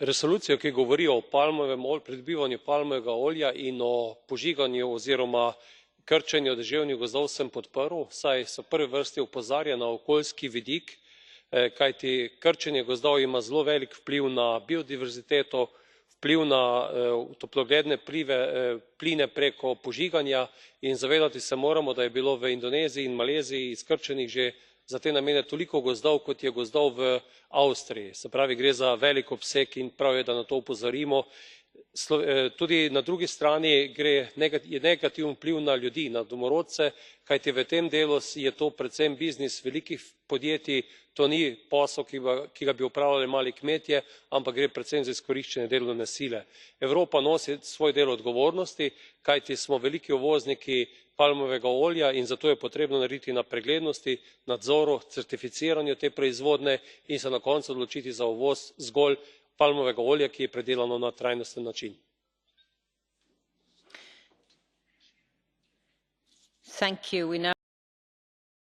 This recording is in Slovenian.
Resolucijo, ki govori o pridobivanju palmovega olja in o požiganju oziroma krčenju deževnih gozdov, sem podprl, saj v prvi vrsti opozarja na okoljski vidik, kajti krčenje gozdov ima zelo velik vpliv na biodiverziteto, vpliv na toplogredne pline preko požiganja, in zavedati se moramo, da je bilo v Indoneziji in Maleziji izkrčenih že za te namene toliko gozdov, kot je gozdov v Avstriji. Se pravi, gre za velik obseg in prav je, da na to opozorimo. Tudi na drugi strani je negativen vpliv na ljudi, na domorodce, kajti v tem delu je to predvsem biznis velikih podjetij, to ni posel, ki ga bi opravljali mali kmetje, ampak gre predvsem za izkoriščanje delovne sile. Evropa nosi svoj del odgovornosti, kajti smo veliki uvozniki palmovega olja, in zato je potrebno narediti na preglednosti, nadzoru, certificiranju te proizvodnje in se na koncu odločiti za uvoz zgolj palmovega olja, ki je pridelano na trajnosten način.